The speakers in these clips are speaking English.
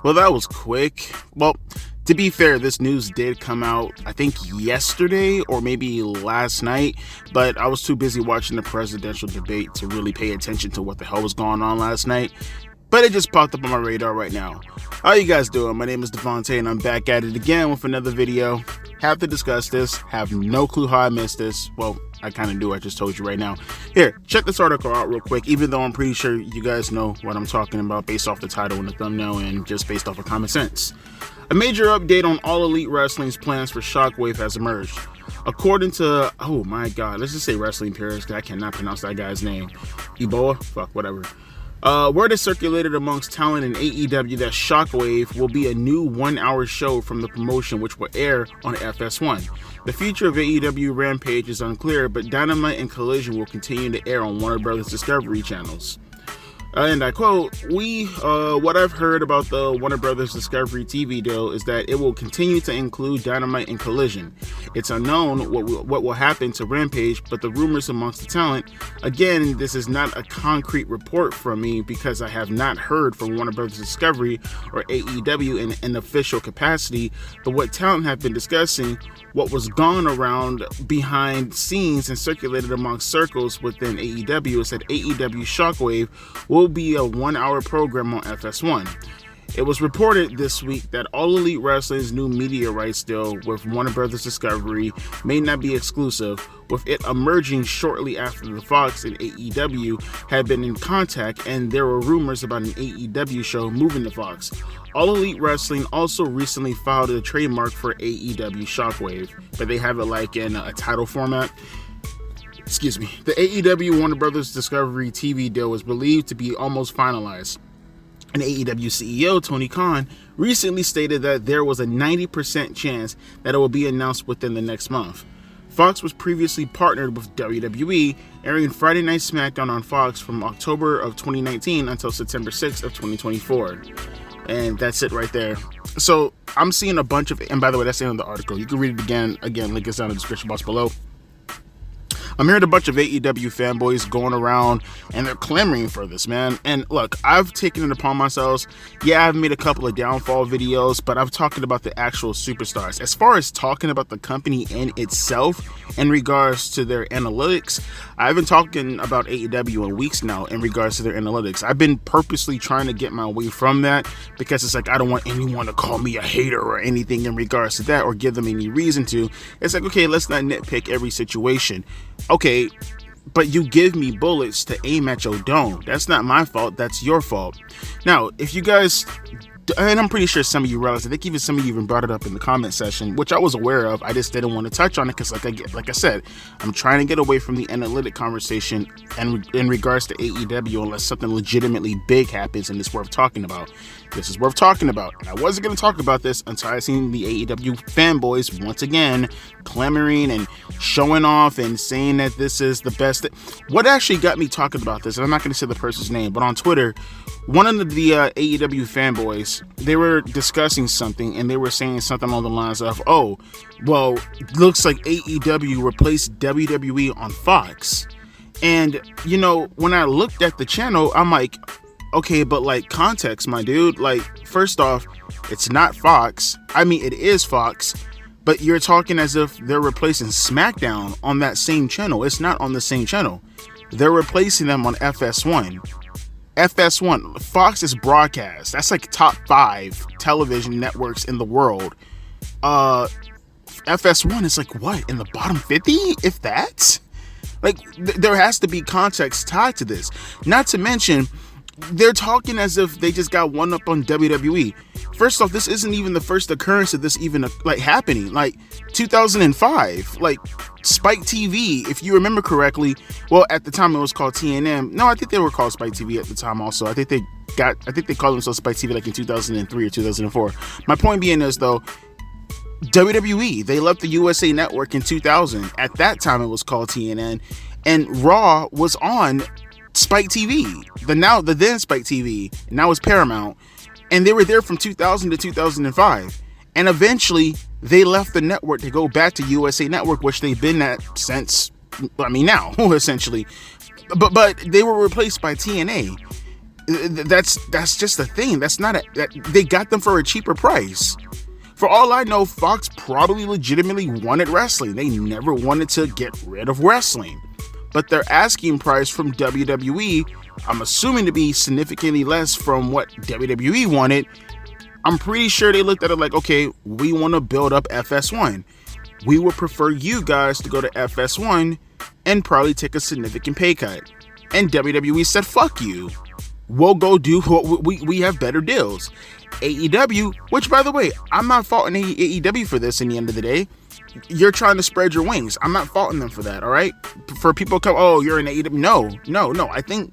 Well, that was quick. Well, to be fair, this news did come out, I think, yesterday or maybe last night, but I was too busy watching the presidential debate to really pay attention to what the hell was going on last night. But it just popped up on my radar right now. How you guys doing? My name is Devontae and I'm back at it again with another video. Have to discuss this. Have no clue how I missed this. Well, I kind of do. I just told you right now. Here, check this article out real quick, even though I'm pretty sure you guys know what I'm talking about based off the title and the thumbnail and just based off of common sense. A major update on All Elite Wrestling's plans for Shockwave has emerged. According to, oh my god, let's just say Wrestling Paris, because I cannot pronounce that guy's name. Ebola? Fuck, whatever. Word is circulated amongst talent in AEW that Shockwave will be a new 1-hour show from the promotion which will air on FS1. The future of AEW Rampage is unclear, but Dynamite and Collision will continue to air on Warner Brothers Discovery channels. And I quote, what I've heard about the Warner Brothers Discovery TV deal is that it will continue to include Dynamite and Collision. It's unknown what will happen to Rampage, but the rumors amongst the talent, again, this is not a concrete report from me because I have not heard from Warner Brothers Discovery or AEW in an official capacity, but what talent have been discussing, what was gone around behind scenes and circulated amongst circles within AEW is that AEW Shockwave will be a 1-hour program on FS1. It was reported this week that All Elite Wrestling's new media rights deal with Warner Brothers Discovery may not be exclusive, with it emerging shortly after the Fox and AEW had been in contact and there were rumors about an AEW show moving to Fox. All Elite Wrestling also recently filed a trademark for AEW Shockwave, but they have it like in a title format. Excuse me. The AEW Warner Brothers Discovery TV deal was believed to be almost finalized. And AEW CEO Tony Khan recently stated that there was a 90% chance that it will be announced within the next month. Fox was previously partnered with WWE, airing Friday Night SmackDown on Fox from October of 2019 until September 6th of 2024. And that's it right there. So I'm seeing a bunch of, and by the way, that's the end of the article. You can read it again, link is down in the description box below. I'm hearing a bunch of AEW fanboys going around and they're clamoring for this, man. And look, I've taken it upon myself. Yeah, I've made a couple of downfall videos, but I'm talking about the actual superstars. As far as talking about the company in itself in regards to their analytics, I've been talking about AEW in weeks now in regards to their analytics. I've been purposely trying to get my way from that because it's like I don't want anyone to call me a hater or anything in regards to that or give them any reason to. It's like, okay, let's not nitpick every situation. Okay, but you give me bullets to aim at your dome. That's not my fault. That's your fault. Now, if you guys, and I'm pretty sure some of you realize, I think even some of you even brought it up in the comment section, which I was aware of. I just didn't want to touch on it because, like I said, I'm trying to get away from the analytic conversation and in regards to AEW unless something legitimately big happens and it's worth talking about. This is worth talking about. And I wasn't going to talk about this until I seen the AEW fanboys once again clamoring and showing off and saying that this is the best. What actually got me talking about this, and I'm not going to say the person's name, but on Twitter, one of the AEW fanboys, they were discussing something and they were saying something along the lines of, oh, well, looks like AEW replaced WWE on Fox. And, you know, when I looked at the channel, I'm like, okay, but like context, my dude, like first off, it's not Fox. I mean, it is Fox, but you're talking as if they're replacing SmackDown on that same channel. It's not on the same channel. They're replacing them on FS1. FS1, Fox is broadcast. That's like top 5 television networks in the world. FS1 is like what, in the bottom 50, if that? Like there has to be context tied to this. Not to mention, they're talking as if they just got one up on WWE. First off, this isn't even the first occurrence of this even like happening. Like 2005, like Spike TV, if you remember correctly. Well, at the time it was called TNM. No, I think they were called Spike TV at the time also. I think they called themselves Spike TV like in 2003 or 2004. My point being is though, WWE, they left the USA Network in 2000. At that time it was called TNN, and Raw was on Spike TV, the then Spike TV, now it's Paramount, and they were there from 2000 to 2005, and eventually they left the network to go back to USA Network, which they've been at since, I mean now, essentially, but they were replaced by TNA. That's just the thing. They got them for a cheaper price. For all I know, Fox probably legitimately wanted wrestling. They never wanted to get rid of wrestling. But their asking price from WWE, I'm assuming to be significantly less from what WWE wanted. I'm pretty sure they looked at it like, okay, we want to build up FS1. We would prefer you guys to go to FS1 and probably take a significant pay cut. And WWE said, fuck you. We'll go do what we have better deals. AEW, which by the way, I'm not faulting AEW for this in the end of the day. You're trying to spread your wings. I'm not faulting them for that, all right? For people to come, oh, you're in AEW. No. I think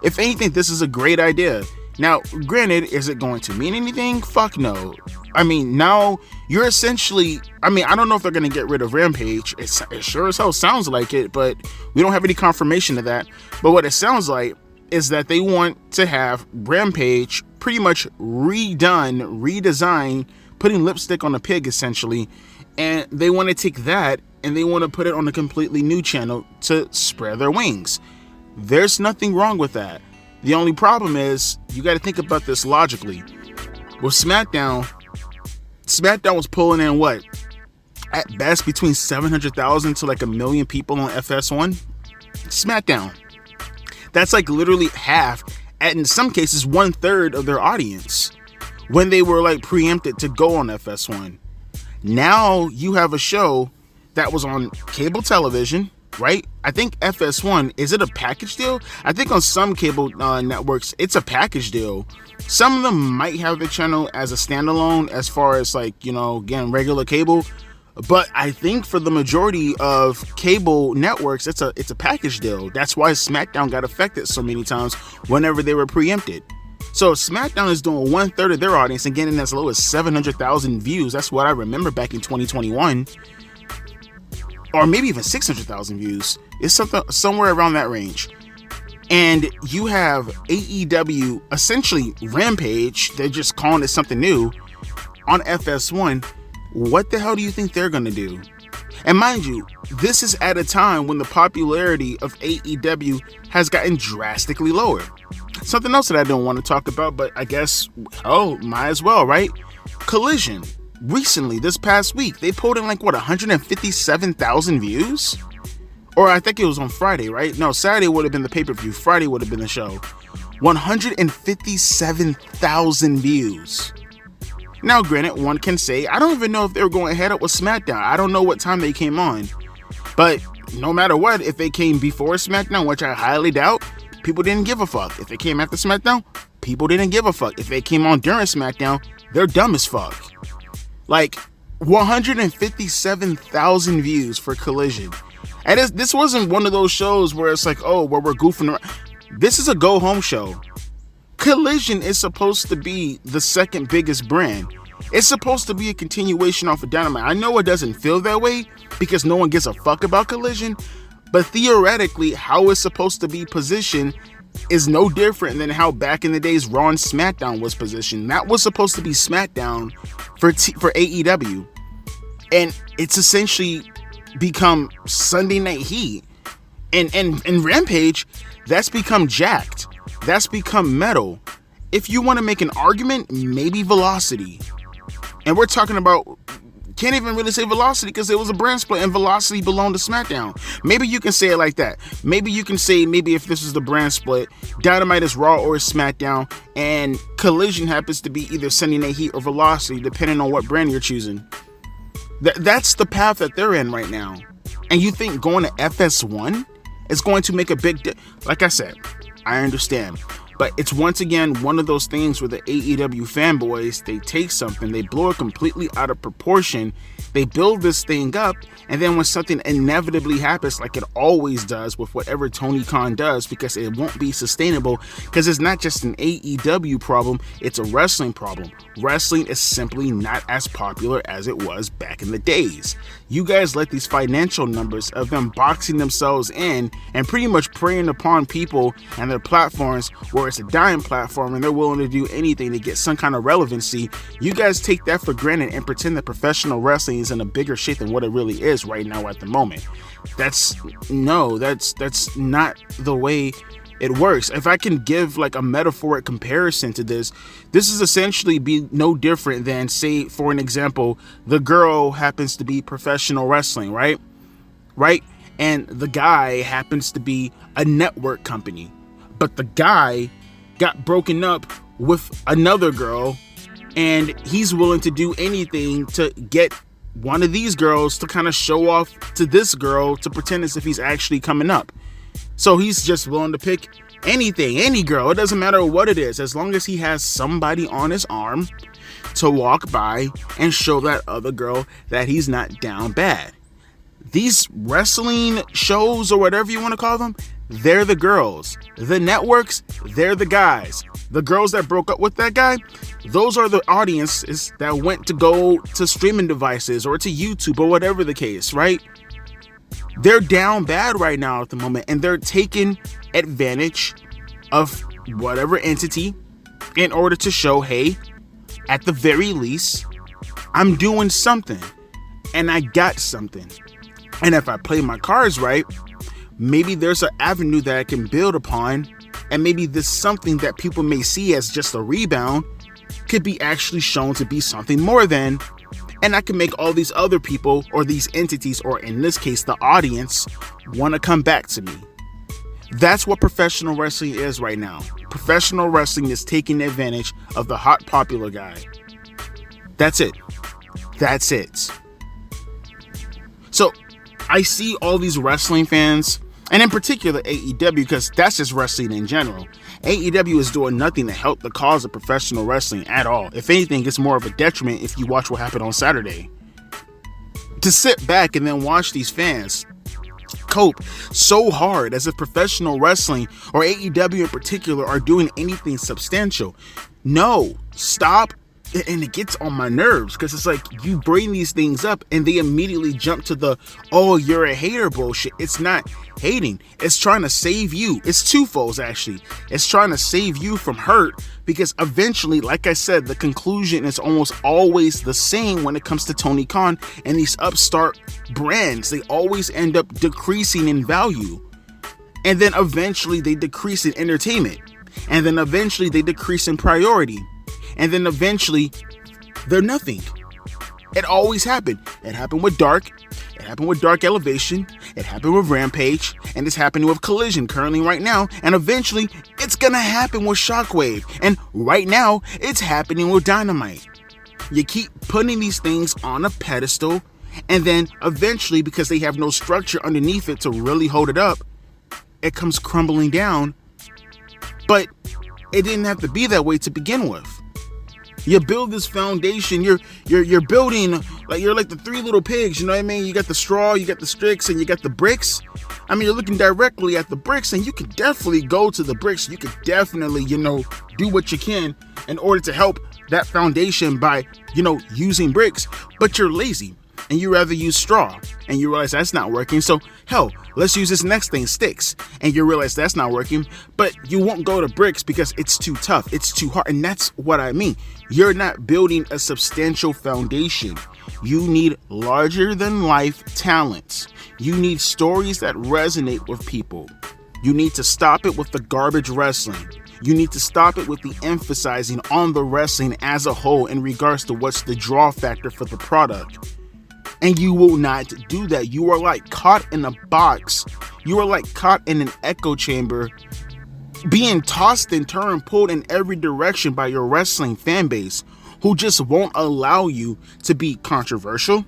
if anything, this is a great idea. Now, granted, is it going to mean anything? Fuck no. I mean, now you're essentially, I don't know if they're going to get rid of Rampage. It sure as hell sounds like it, but we don't have any confirmation of that. But what it sounds like is that they want to have Rampage pretty much redesigned, putting lipstick on a pig essentially, and they want to take that and they want to put it on a completely new channel to spread their wings. There's nothing wrong with that. The only problem is you got to think about this logically. With SmackDown was pulling in what? At best between 700,000 to like 1 million people on FS1. SmackDown. That's like literally half, and in some cases 1/3 of their audience when they were like preempted to go on FS1. Now you have a show that was on cable television, right? I think FS1, is it a package deal? I think on some cable networks, it's a package deal. Some of them might have the channel as a standalone as far as like, again, regular cable. But I think for the majority of cable networks, it's a package deal. That's why SmackDown got affected so many times whenever they were preempted. So SmackDown is doing 1/3 of their audience and getting as low as 700,000 views. That's what I remember back in 2021. Or maybe even 600,000 views. It's somewhere around that range. And you have AEW, essentially Rampage, they're just calling it something new, on FS1. What the hell do you think they're going to do? And mind you, this is at a time when the popularity of AEW has gotten drastically lower. Something else that I don't want to talk about, but I guess, might as well, right? Collision. Recently, this past week, they pulled in 157,000 views? Or I think it was on Friday, right? No, Saturday would have been the pay-per-view. Friday would have been the show. 157,000 views. Now, granted, one can say, I don't even know if they were going head up with SmackDown. I don't know what time they came on. But no matter what, if they came before SmackDown, which I highly doubt, people didn't give a fuck. If they came after SmackDown, people didn't give a fuck. If they came on during SmackDown, they're dumb as fuck. 157,000 views for Collision. And this wasn't one of those shows where it's like, where we're goofing around. This is a go-home show. Collision is supposed to be the second biggest brand. It's supposed to be a continuation off of Dynamite. I know it doesn't feel that way because no one gives a fuck about Collision, but theoretically, how it's supposed to be positioned is no different than how back in the days Raw and SmackDown was positioned. That was supposed to be SmackDown for AEW, and it's essentially become Sunday Night Heat, and Rampage, that's become jacked. That's become metal. If you want to make an argument, maybe Velocity. And we're talking about, can't even really say Velocity because it was a brand split and Velocity belonged to SmackDown. Maybe you can say it like that. Maybe you can say, if this is the brand split, Dynamite is Raw or SmackDown, and Collision happens to be either Sunday Night Heat or Velocity, depending on what brand you're choosing. That's the path that they're in right now. And you think going to FS1 is going to make a big like I said, I understand, but it's once again one of those things where the AEW fanboys, they take something, they blow it completely out of proportion, they build this thing up, and then when something inevitably happens, like it always does with whatever Tony Khan does, because it won't be sustainable, because it's not just an AEW problem, it's a wrestling problem. Wrestling is simply not as popular as it was back in the days. You guys let these financial numbers of them boxing themselves in and pretty much preying upon people and their platforms where it's a dying platform and they're willing to do anything to get some kind of relevancy. You guys take that for granted and pretend that professional wrestling is in a bigger shape than what it really is right now at the moment. That's not the way it works. If I can give like a metaphoric comparison to this is essentially be no different than, say, for an example, the girl happens to be professional wrestling, right? And the guy happens to be a network company, but the guy got broken up with another girl, and he's willing to do anything to get one of these girls to kind of show off to this girl to pretend as if he's actually coming up. So he's just willing to pick anything, any girl. It doesn't matter what it is, as long as he has somebody on his arm to walk by and show that other girl that he's not down bad. These wrestling shows, or whatever you want to call them, they're the girls. The networks, they're the guys. The girls that broke up with that guy, those are the audiences that went to go to streaming devices or to YouTube or whatever the case, right? They're down bad right now at the moment, and they're taking advantage of whatever entity in order to show, hey, at the very least, I'm doing something and I got something. And if I play my cards right, maybe there's an avenue that I can build upon, and maybe this something that people may see as just a rebound could be actually shown to be something more than, and I can make all these other people or these entities, or in this case the audience, want to come back to me. That's what professional wrestling is right now. Professional wrestling is taking advantage of the hot popular guy. That's it. That's it. So I see all these wrestling fans, and in particular AEW, because that's just wrestling in general. AEW is doing nothing to help the cause of professional wrestling at all. If anything, it's more of a detriment if you watch what happened on Saturday. To sit back and then watch these fans cope so hard as if professional wrestling, or AEW in particular, are doing anything substantial. No, stop. And it gets on my nerves, because it's like you bring these things up and they immediately jump to the, oh, you're a hater bullshit. It's not hating. It's trying to save you. It's twofold, actually. It's trying to save you from hurt, because eventually, like I said, the conclusion is almost always the same when it comes to Tony Khan and these upstart brands. They always end up decreasing in value. And then eventually they decrease in entertainment. And then eventually they decrease in priority. And then eventually, they're nothing. It always happened. It happened with Dark. It happened with Dark Elevation. It happened with Rampage. And it's happening with Collision currently right now. And eventually, it's going to happen with Shockwave. And right now, it's happening with Dynamite. You keep putting these things on a pedestal. And then eventually, because they have no structure underneath it to really hold it up, it comes crumbling down. But it didn't have to be that way to begin with. You build this foundation, you're building, like you're like the three little pigs, you know what I mean? You got the straw, you got the sticks, and you got the bricks. I mean, you're looking directly at the bricks, and you can definitely go to the bricks. You could definitely, do what you can in order to help that foundation by, using bricks, but you're lazy. And you rather use straw, and you realize that's not working. So hell, let's use this next thing, sticks, and you realize that's not working. But you won't go to bricks because it's too tough, it's too hard. And that's what I mean. You're not building a substantial foundation. You need larger than life talents. You need stories that resonate with people. You need to stop it with the garbage wrestling. You need to stop it with the emphasizing on the wrestling as a whole in regards to what's the draw factor for the product. And you will not do that. You are like caught in a box. You are like caught in an echo chamber, being tossed and turned, pulled in every direction by your wrestling fan base, who just won't allow you to be controversial.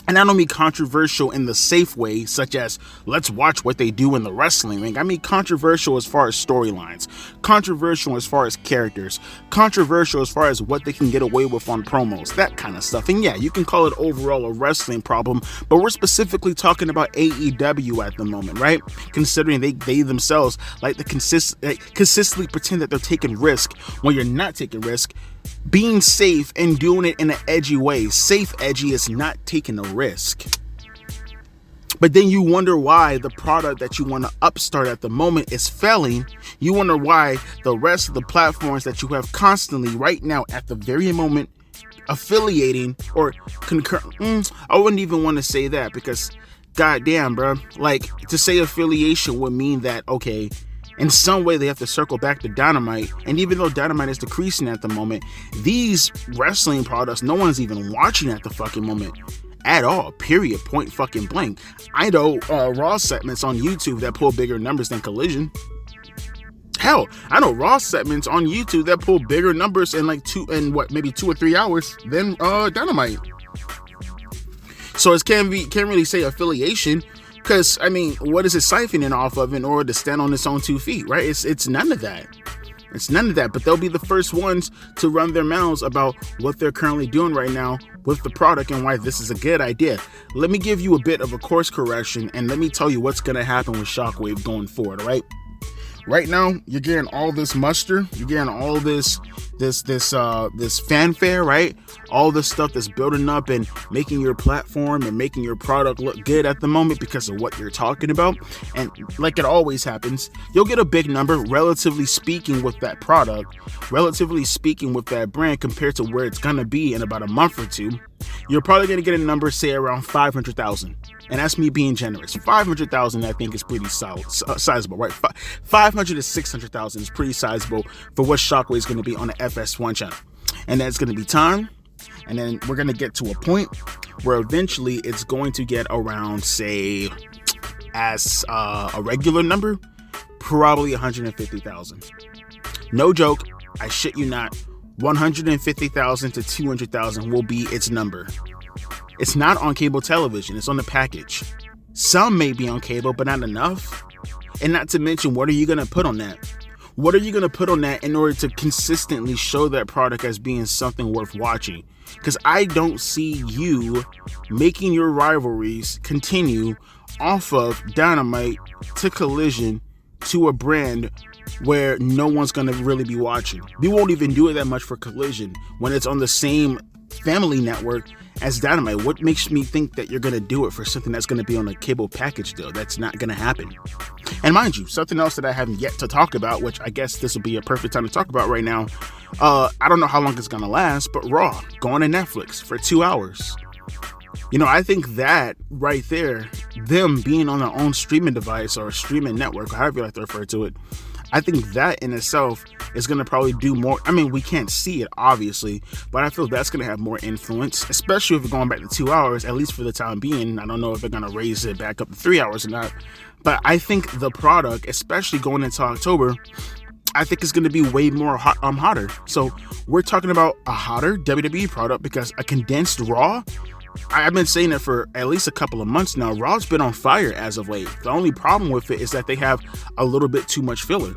And I don't mean controversial in the safe way, such as let's watch what they do in the wrestling ring. I mean controversial as far as storylines, controversial as far as characters, controversial as far as what they can get away with on promos, that kind of stuff. And yeah, you can call it overall a wrestling problem, but we're specifically talking about AEW at the moment, right? Considering they themselves like to consistently pretend that they're taking risk when you're not taking risk. Being safe and doing it in an edgy way. Safe edgy is not taking a risk. But then you wonder why the product that you want to upstart at the moment is failing. You wonder why the rest of the platforms that you have constantly right now at the very moment affiliating or concur. I wouldn't even want to say that, because goddamn, bro. Like, to say affiliation would mean that, okay, In some way, they have to circle back to Dynamite. And even though Dynamite is decreasing at the moment, these wrestling products, no one's even watching at the fucking moment at all. Period. Point fucking blank. I know Raw segments on YouTube that pull bigger numbers than Collision. Hell, I know Raw segments on YouTube that pull bigger numbers in like maybe 2 or 3 hours than Dynamite. So it can't really say affiliation. Because, I mean, what is it siphoning off of in order to stand on its own 2 feet, right? It's none of that. It's none of that. But they'll be the first ones to run their mouths about what they're currently doing right now with the product and why this is a good idea. Let me give you a bit of a course correction, and let me tell you what's going to happen with Shockwave going forward, all right? Right now, you're getting all this muster. You're getting all this fanfare, right? All this stuff that's building up and making your platform and making your product look good at the moment because of what you're talking about. And like it always happens, you'll get a big number, relatively speaking, with that product, relatively speaking, with that brand compared to where it's going to be in about a month or two. You're probably going to get a number, say around 500,000. And that's me being generous. 500,000, I think, is pretty sizable, right? 500 to 600,000 is pretty sizable for what Shockwave is going to be on the FS1 channel. And that's going to be time. And then we're going to get to a point where eventually it's going to get around, say, as a regular number, probably 150,000. No joke. I shit you not. 150,000 to 200,000 will be its number. It's not on cable television. It's on the package. Some may be on cable, but not enough. And not to mention, what are you going to put on that? What are you going to put on that in order to consistently show that product as being something worth watching? Because I don't see you making your rivalries continue off of Dynamite to Collision to a brand where no one's going to really be watching. We won't even do it that much for Collision when it's on the same family network as Dynamite. What makes me think that you're going to do it for something that's going to be on a cable package deal? That's not going to happen. And mind you, something else that I haven't yet to talk about, which I guess this will be a perfect time to talk about right now. I don't know how long it's going to last, but Raw going to Netflix for 2 hours. You know, I think that right there, them being on their own streaming device or streaming network, or however you like to refer to it, I think that in itself is going to probably do more. I mean, we can't see it, obviously, but I feel that's going to have more influence, especially if we're going back to 2 hours, at least for the time being. I don't know if they're going to raise it back up to 3 hours or not, but I think the product, especially going into October, I think it's going to be way more hotter. So we're talking about a hotter WWE product because a condensed Raw, I've been saying it for at least a couple of months now. Raw's been on fire as of late. The only problem with it is that they have a little bit too much filler,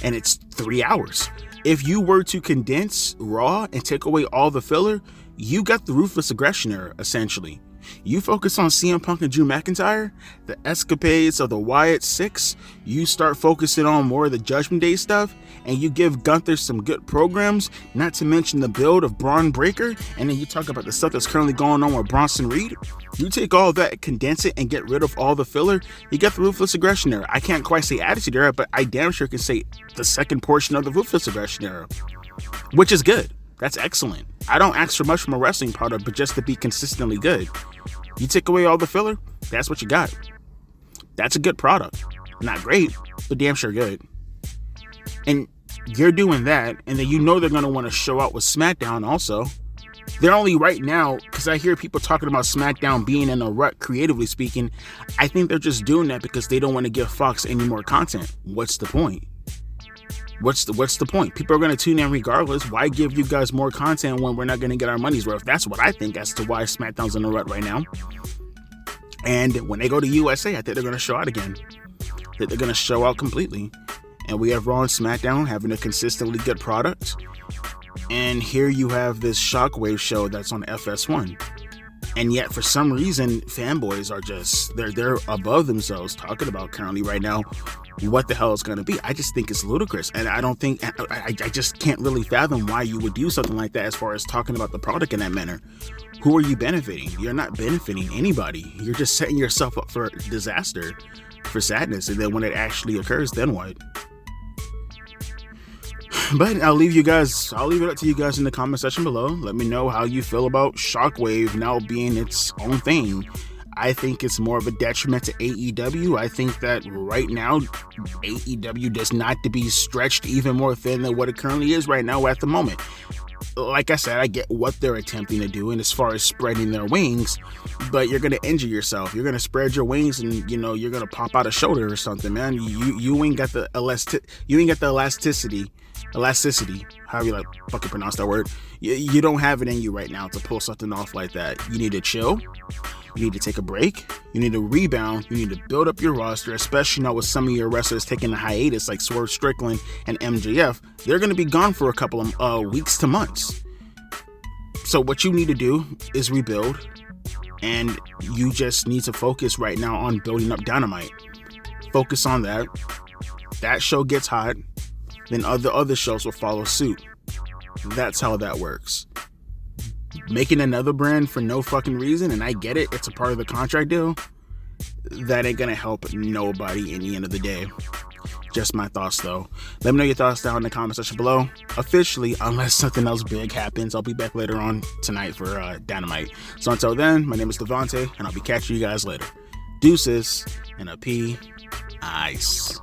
and it's 3 hours. If you were to condense Raw and take away all the filler, you got the Ruthless Aggression era, essentially. You focus on CM Punk and Drew McIntyre, the escapades of the Wyatt Six, you start focusing on more of the Judgment Day stuff, and you give Gunther some good programs, not to mention the build of Braun Breaker, and then you talk about the stuff that's currently going on with Bronson Reed. You take all that, condense it, and get rid of all the filler, you get the Ruthless Aggression era. I can't quite say Attitude era, but I damn sure can say the second portion of the Ruthless Aggression era, which is good. That's excellent. I don't ask for much from a wrestling product, but just to be consistently good. You take away all the filler, that's what you got. That's a good product. Not great, but damn sure good. And you're doing that, and then you know they're going to want to show out with SmackDown also. They're only right now, because I hear people talking about SmackDown being in a rut, creatively speaking. I think they're just doing that because they don't want to give Fox any more content. What's the point? What's the point? People are going to tune in regardless. Why give you guys more content when we're not going to get our money's worth? That's what I think as to why SmackDown's in a rut right now. And when they go to USA, I think they're going to show out again. They're going to show out completely. And we have Raw and SmackDown having a consistently good product. And here you have this Shockwave show that's on FS1. And yet, for some reason, fanboys are just, they're above themselves talking about currently right now what the hell it's going to be. I just think it's ludicrous. And I don't think, I just can't really fathom why you would do something like that as far as talking about the product in that manner. Who are you benefiting? You're not benefiting anybody. You're just setting yourself up for disaster, for sadness. And then when it actually occurs, then what? But I'll leave it up to you guys in the comment section below. Let me know how you feel about Shockwave now being its own thing. I think it's more of a detriment to AEW. I think that right now, AEW does not to be stretched even more thin than what it currently is right now at the moment. Like I said, I get what they're attempting to do, and as far as spreading their wings, but you're gonna injure yourself. You're gonna spread your wings, and you're gonna pop out a shoulder or something, man. You ain't got the elasticity, however you like fucking pronounce that word. You don't have it in you right now to pull something off like that. You need to chill. You need to take a break. You need to rebound. You need to build up your roster, especially now with some of your wrestlers taking a hiatus like Swerve Strickland and MJF. They're going to be gone for a couple of weeks to months. So what you need to do is rebuild, and you just need to focus right now on building up Dynamite. Focus on that. That show gets hot, then other shows will follow suit. That's how that works. Making another brand for no fucking reason, and I get it, it's a part of the contract deal, that ain't gonna help nobody in the end of the day. Just my thoughts though. Let me know your thoughts down in the comment section below. Officially, unless something else big happens, I'll be back later on tonight for Dynamite. So until then, my name is Devontae, and I'll be catching you guys later. Deuces and a P. Ice.